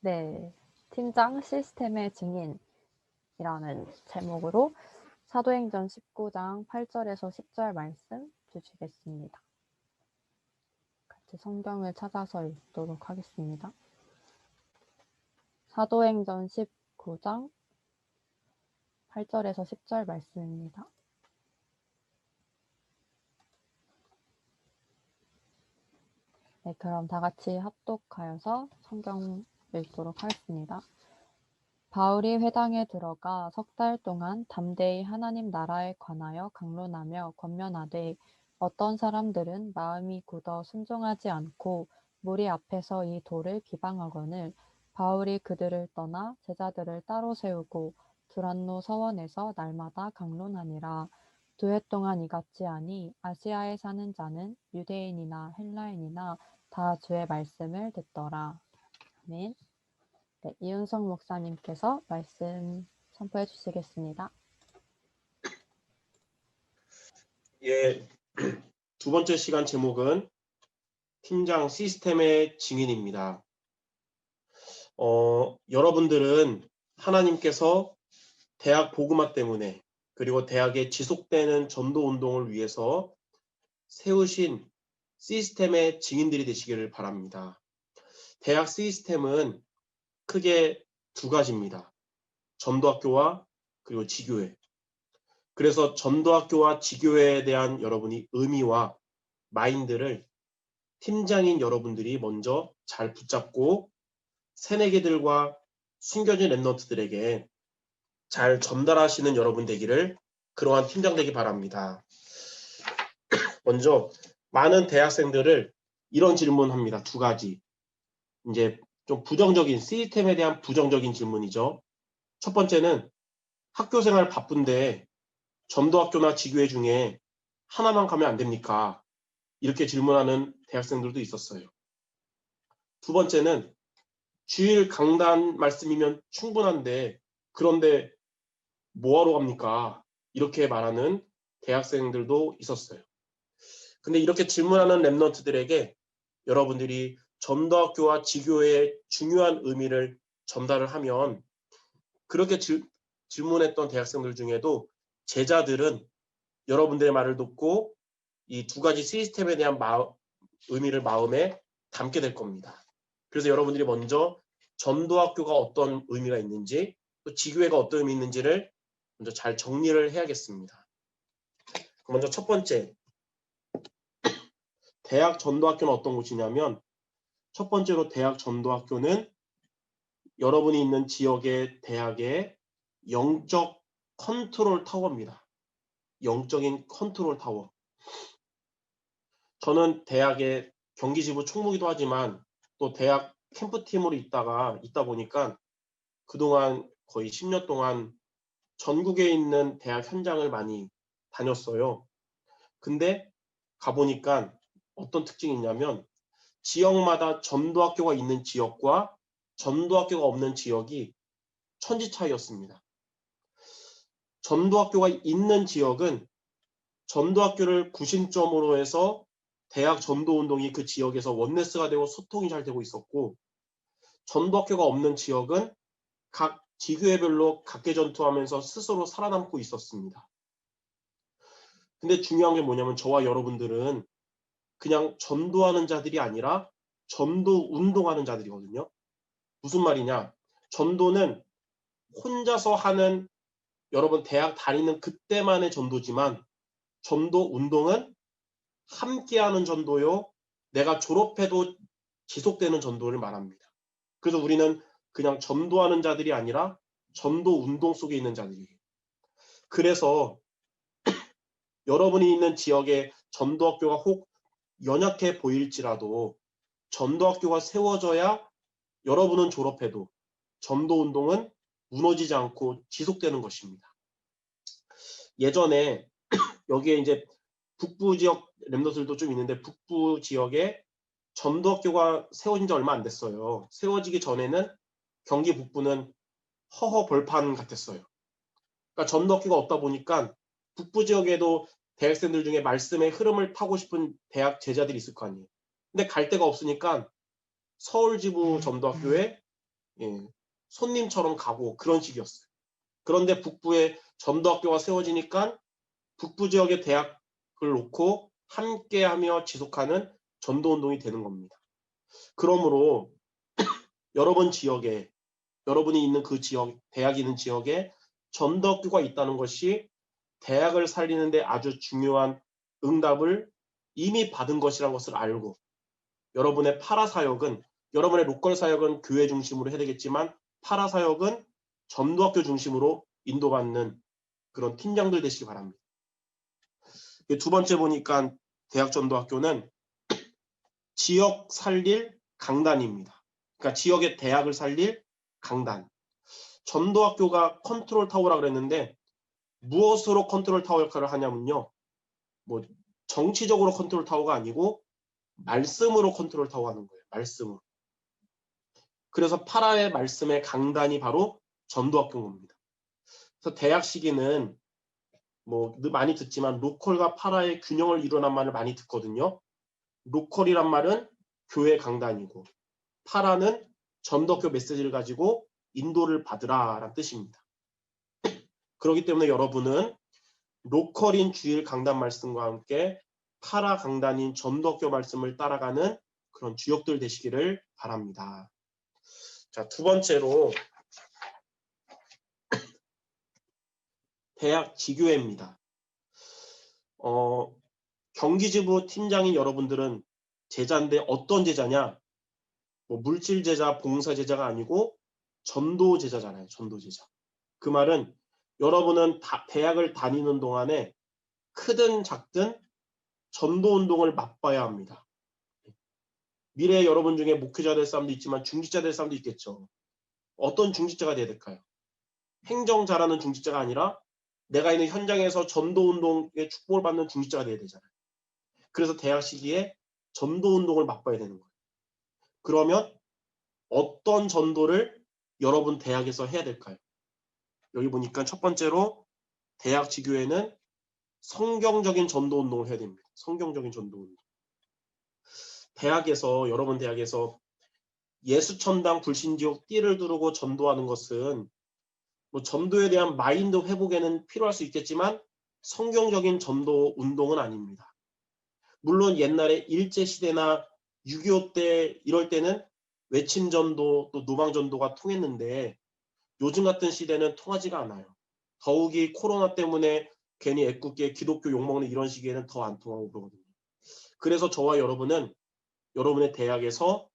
네, 팀장 시스템의 증인이라는 제목으로 사도행전 19장 8절에서 10절 말씀 주시겠습니다. 같이 성경을 찾아서 읽도록 하겠습니다. 사도행전 19장 8절에서 10절 말씀입니다. 네, 그럼 다 같이 합독하여서 성경 읽도록 하겠습니다. 바울이 회당에 들어가 석 달 동안 담대히 하나님 나라에 관하여 강론하며 권면하되 어떤 사람들은 마음이 굳어 순종하지 않고 무리 앞에서 이 도를 비방하거늘 바울이 그들을 떠나 제자들을 따로 세우고 두란노 서원에서 날마다 강론하니라. 2해 동안 이같이 하니 아시아에 사는 자는 유대인이나 헬라인이나 다 주의 말씀을 듣더라. 아멘. 네, 이윤성 목사님께서 말씀 선포해 주시겠습니다. 예, 두 번째 시간 제목은 팀장 시스템의 증인입니다. 여러분들은 하나님께서 대학 복음화 때문에 그리고 대학의 지속되는 전도 운동을 위해서 세우신 시스템의 증인들이 되시기를 바랍니다. 대학 시스템은 크게 두 가지입니다. 전도학교와 그리고 지교회. 그래서 전도학교와 지교회에 대한 여러분이 의미와 마인드를 팀장인 여러분들이 먼저 잘 붙잡고 새내기들과 숨겨진 랩런트들에게 잘 전달하시는 여러분 되기를 그러한 팀장 되기 바랍니다. 먼저 많은 대학생들을 이런 질문합니다. 두 가지. 이제 좀 부정적인 시스템에 대한 부정적인 질문이죠. 첫 번째는 학교생활 바쁜데 전도학교나 지교회 중에 하나만 가면 안 됩니까? 이렇게 질문하는 대학생들도 있었어요. 두 번째는 주일 강단 말씀이면 충분한데 그런데 뭐하러 갑니까? 이렇게 말하는 대학생들도 있었어요. 근데 이렇게 질문하는 랩런트들에게 여러분들이 전도학교와 지교회의 중요한 의미를 전달을 하면 그렇게 질문했던 대학생들 중에도 제자들은 여러분들의 말을 듣고 이 두 가지 시스템에 대한 의미를 마음에 담게 될 겁니다. 그래서 여러분들이 먼저 전도학교가 어떤 의미가 있는지 또 지교회가 어떤 의미 있는지를 먼저 잘 정리를 해야겠습니다. 먼저 첫 번째, 대학 전도학교는 어떤 곳이냐면 첫 번째로 대학 전도학교는 여러분이 있는 지역의 대학의 영적 컨트롤 타워입니다. 영적인 컨트롤 타워. 저는 대학의 경기지부 총무기도 하지만 또 대학 캠프팀으로 있다 보니까 그동안 거의 10년 동안 전국에 있는 대학 현장을 많이 다녔어요. 근데 가보니까 어떤 특징이 있냐면 지역마다 전도학교가 있는 지역과 전도학교가 없는 지역이 천지 차이였습니다. 전도학교가 있는 지역은 전도학교를 구심점으로 해서 대학 전도운동이 그 지역에서 원네스가 되고 소통이 잘 되고 있었고 전도학교가 없는 지역은 각 지교회별로 각계전투하면서 스스로 살아남고 있었습니다. 근데 중요한 게 뭐냐면 저와 여러분들은 그냥 전도하는 자들이 아니라 전도 운동하는 자들이거든요. 무슨 말이냐? 전도는 혼자서 하는 여러분 대학 다니는 그때만의 전도지만 전도 운동은 함께하는 전도요. 내가 졸업해도 지속되는 전도를 말합니다. 그래서 우리는 그냥 전도하는 자들이 아니라 전도 운동 속에 있는 자들이에요. 그래서 여러분이 있는 지역에 전도학교가 혹 연약해 보일지라도 전도학교가 세워져야 여러분은 졸업해도 전도운동은 무너지지 않고 지속되는 것입니다. 예전에 여기에 이제 북부 지역 랩런트들도 좀 있는데 북부 지역에 전도학교가 세워진 지 얼마 안 됐어요. 세워지기 전에는 경기 북부는 허허 벌판 같았어요. 그러니까 전도학교가 없다 보니까 북부 지역에도 대학생들 중에 말씀의 흐름을 타고 싶은 대학 제자들이 있을 거 아니에요. 근데 갈 데가 없으니까 서울 지부 전도학교에 예, 손님처럼 가고 그런 식이었어요. 그런데 북부에 전도학교가 세워지니까 북부 지역의 대학을 놓고 함께하며 지속하는 전도운동이 되는 겁니다. 그러므로 여러분 지역에 여러분이 있는 그 지역, 대학이 있는 지역에 전도학교가 있다는 것이 대학을 살리는데 아주 중요한 응답을 이미 받은 것이라는 것을 알고 여러분의 파라사역은 여러분의 로컬 사역은 교회 중심으로 해야 되겠지만 파라사역은 전도학교 중심으로 인도받는 그런 팀장들 되시기 바랍니다. 두 번째 보니까 대학 전도학교는 지역 살릴 강단입니다. 그러니까 지역의 대학을 살릴 강단. 전도학교가 컨트롤 타워라 그랬는데 무엇으로 컨트롤 타워 역할을 하냐면요. 뭐 정치적으로 컨트롤 타워가 아니고 말씀으로 컨트롤 타워 하는 거예요. 말씀으로. 그래서 파라의 말씀의 강단이 바로 전도학교인 겁니다. 그래서 대학 시기는 뭐 많이 듣지만 로컬과 파라의 균형을 이루는 말을 많이 듣거든요. 로컬이란 말은 교회 강단이고 파라는 전도학교 메시지를 가지고 인도를 받으라라는 뜻입니다. 그렇기 때문에 여러분은 로컬인 주일 강단 말씀과 함께 파라 강단인 전도학교 말씀을 따라가는 그런 주역들 되시기를 바랍니다. 자, 두 번째로 대학 지교회입니다. 경기지부 팀장인 여러분들은 제자인데 어떤 제자냐? 뭐 물질 제자, 봉사 제자가 아니고 전도 제자잖아요. 전도 제자. 그 말은 여러분은 대학을 다니는 동안에 크든 작든 전도 운동을 맛봐야 합니다. 미래에 여러분 중에 목회자 될 사람도 있지만 중직자 될 사람도 있겠죠. 어떤 중직자가 돼야 될까요? 행정 잘하는 중직자가 아니라 내가 있는 현장에서 전도 운동의 축복을 받는 중직자가 돼야 되잖아요. 그래서 대학 시기에 전도 운동을 맛봐야 되는 거예요. 그러면 어떤 전도를 여러분 대학에서 해야 될까요? 여기 보니까 첫 번째로 대학 지교회는 성경적인 전도 운동을 해야 됩니다. 성경적인 전도 운동. 대학에서 여러분 대학에서 예수천당 불신지옥 띠를 두르고 전도하는 것은 뭐 전도에 대한 마인드 회복에는 필요할 수 있겠지만 성경적인 전도 운동은 아닙니다. 물론 옛날에 일제시대나 6.25 때 이럴 때는 외침전도 또 노방전도가 통했는데 요즘 같은 시대는 통하지가 않아요. 더욱이 코로나 때문에 괜히 애꿎게 기독교 욕먹는 이런 시기에는 더 안 통하고 그러거든요. 그래서 저와 여러분은 여러분의 대학에서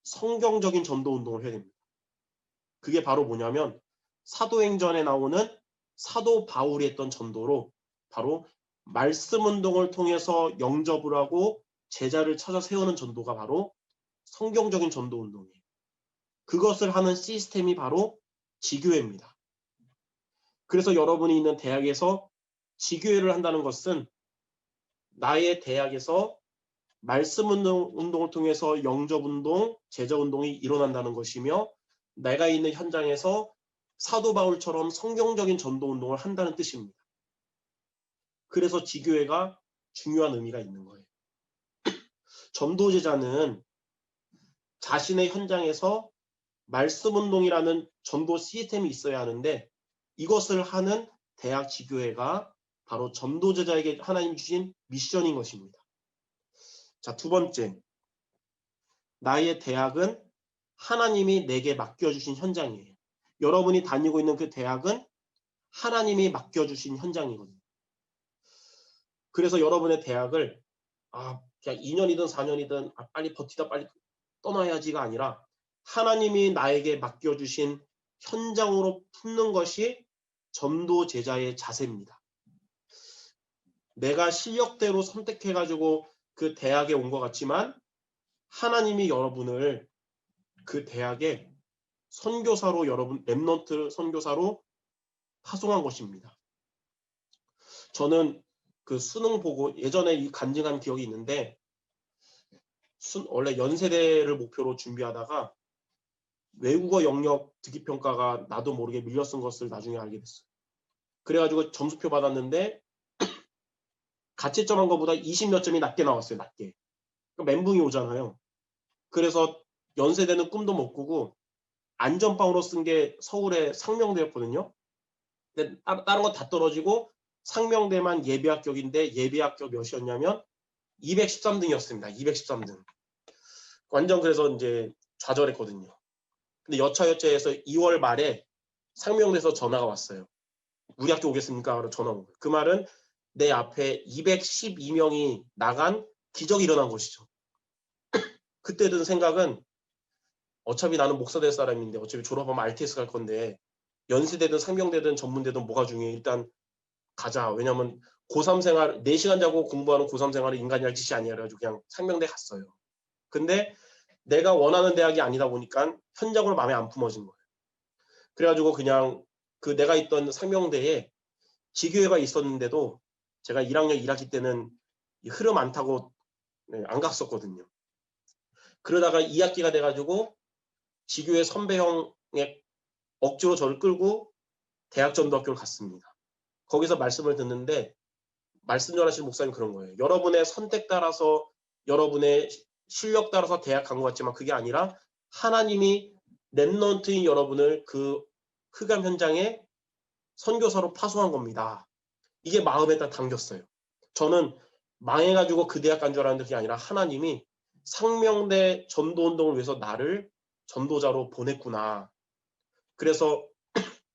성경적인 전도 운동을 해야 됩니다. 그게 바로 뭐냐면 사도행전에 나오는 사도 바울이 했던 전도로 바로 말씀 운동을 통해서 영접을 하고 제자를 찾아 세우는 전도가 바로 성경적인 전도 운동이에요. 그것을 하는 시스템이 바로 지교회입니다. 그래서 여러분이 있는 대학에서 지교회를 한다는 것은 나의 대학에서 말씀 운동을 통해서 영접 운동, 제자 운동이 일어난다는 것이며 내가 있는 현장에서 사도 바울처럼 성경적인 전도 운동을 한다는 뜻입니다. 그래서 지교회가 중요한 의미가 있는 거예요. 전도 제자는 자신의 현장에서 말씀 운동이라는 전도 시스템이 있어야 하는데 이것을 하는 대학 지교회가 바로 전도 제자에게 하나님 주신 미션인 것입니다. 자, 두 번째. 나의 대학은 하나님이 내게 맡겨주신 현장이에요. 여러분이 다니고 있는 그 대학은 하나님이 맡겨주신 현장이거든요. 그래서 여러분의 대학을 그냥 2년이든 4년이든 빨리 버티다 빨리 떠나야지가 아니라 하나님이 나에게 맡겨주신 현장으로 품는 것이 전도 제자의 자세입니다. 내가 실력대로 선택해가지고 그 대학에 온 것 같지만 하나님이 여러분을 그 대학에 선교사로 여러분 랩넌트 선교사로 파송한 것입니다. 저는 그 수능 보고 예전에 이 간증한 기억이 있는데 원래 연세대를 목표로 준비하다가 외국어 영역 듣기평가가 나도 모르게 밀려 쓴 것을 나중에 알게 됐어요. 그래가지고 점수표 받았는데 가채점한 것보다 20몇 점이 낮게 나왔어요. 낮게. 멘붕이 오잖아요. 그래서 연세대는 꿈도 못 꾸고 안전빵으로 쓴 게 서울의 상명대였거든요. 근데 다른 건 다 떨어지고 상명대만 예비 합격인데 예비 합격 몇이었냐면 213등이었습니다. 213등. 완전 그래서 이제 좌절했거든요. 근데 여차여차해서 2월 말에 상명대에서 전화가 왔어요. 우리 학교 오겠습니까? 라고 전화 온 거예요. 그 말은 내 앞에 212명이 나간 기적이 일어난 것이죠. 그때 든 생각은 어차피 나는 목사 될 사람인데 어차피 졸업하면 RTS 갈 건데 연세대든 상명대든 전문대든 뭐가 중요해. 일단 가자. 왜냐면 고3 생활 4시간 자고 공부하는 고3 생활은 인간이 할 짓이 아니라 가지고 그냥 상명대 갔어요. 근데 내가 원하는 대학이 아니다 보니까 현장으로 마음에 안 품어진 거예요. 그래가지고 그냥 그 내가 있던 상명대에 지교회가 있었는데도 제가 1학년 1학기 때는 흐름 안 타고 안 갔었거든요. 그러다가 2학기가 돼가지고 지교회 선배 형의 억지로 저를 끌고 대학전도학교를 갔습니다. 거기서 말씀을 듣는데 말씀 전하시는 목사님 그런 거예요. 여러분의 선택 따라서 여러분의 실력 따라서 대학 간 것 같지만 그게 아니라 하나님이 랩넌트인 여러분을 그 흑암 현장에 선교사로 파송한 겁니다. 이게 마음에 딱 당겼어요. 저는 망해가지고 그 대학 간 줄 알았는데 그게 아니라 하나님이 상명대 전도운동을 위해서 나를 전도자로 보냈구나. 그래서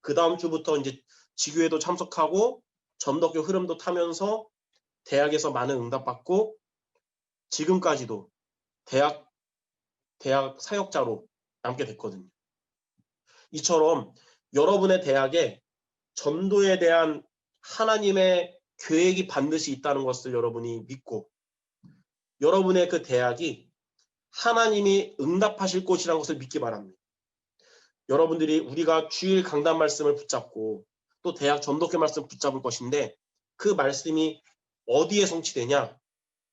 그 다음 주부터 이제 지교회도 참석하고 전도교 흐름도 타면서 대학에서 많은 응답받고 지금까지도 대학 사역자로 남게 됐거든요. 이처럼 여러분의 대학에 전도에 대한 하나님의 계획이 반드시 있다는 것을 여러분이 믿고 여러분의 그 대학이 하나님이 응답하실 곳이라는 것을 믿기 바랍니다. 여러분들이 우리가 주일 강단 말씀을 붙잡고 또 대학 전도교 말씀 붙잡을 것인데 그 말씀이 어디에 성취되냐?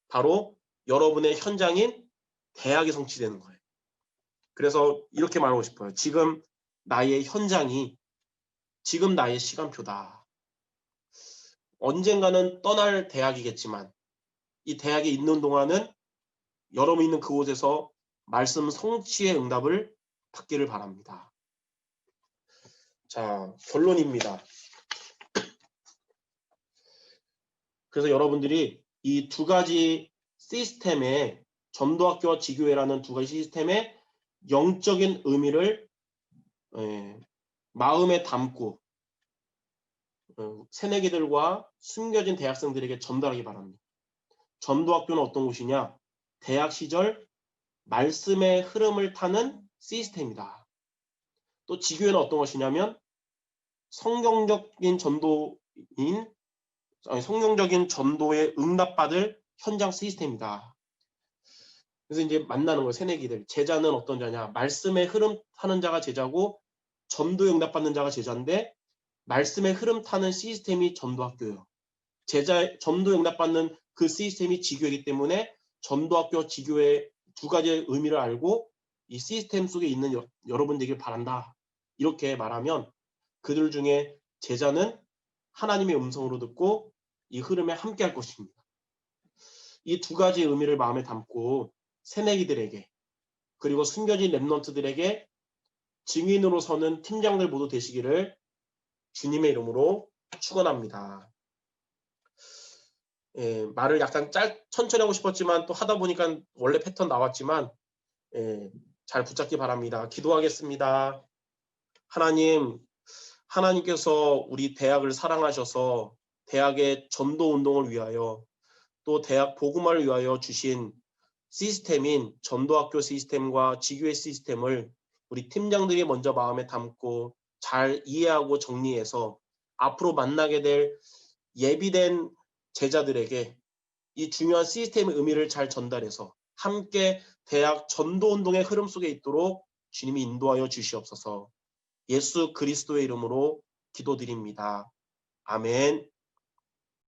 바로 여러분의 현장인 대학에 성취되는 거예요. 그래서 이렇게 말하고 싶어요. 지금 나의 현장이 지금 나의 시간표다. 언젠가는 떠날 대학이겠지만 이 대학에 있는 동안은 여러분 있는 그곳에서 말씀 성취의 응답을 받기를 바랍니다. 자, 결론입니다. 그래서 여러분들이 이 두 가지 시스템에 전도학교와 지교회라는 두 가지 시스템의 영적인 의미를 마음에 담고 새내기들과 숨겨진 대학생들에게 전달하기 바랍니다. 전도학교는 어떤 곳이냐? 대학 시절 말씀의 흐름을 타는 시스템이다. 또 지교회는 어떤 것이냐면 성경적인 전도에 응답받을 현장 시스템이다. 그래서 이제 만나는 거예요. 새내기들. 제자는 어떤 자냐? 말씀의 흐름 타는 자가 제자고 전도에 응답받는 자가 제자인데 말씀의 흐름 타는 시스템이 전도학교예요. 전도에 응답받는 그 시스템이 지교이기 때문에 전도학교, 지교의 두 가지의 의미를 알고 이 시스템 속에 있는 여러분 되길 바란다. 이렇게 말하면 그들 중에 제자는 하나님의 음성으로 듣고 이 흐름에 함께 할 것입니다. 이 두 가지 의미를 마음에 담고 새내기들에게 그리고 숨겨진 랩넌트들에게 증인으로 서는 팀장들 모두 되시기를 주님의 이름으로 축원합니다. 말을 약간 천천히 하고 싶었지만 또 하다 보니까 원래 패턴 나왔지만 잘 붙잡기 바랍니다. 기도하겠습니다. 하나님께서 우리 대학을 사랑하셔서 대학의 전도 운동을 위하여 또 대학 복음화를 위하여 주신 시스템인 전도학교 시스템과 지교회 시스템을 우리 팀장들이 먼저 마음에 담고 잘 이해하고 정리해서 앞으로 만나게 될 예비된 제자들에게 이 중요한 시스템의 의미를 잘 전달해서 함께 대학 전도운동의 흐름 속에 있도록 주님이 인도하여 주시옵소서. 예수 그리스도의 이름으로 기도드립니다. 아멘.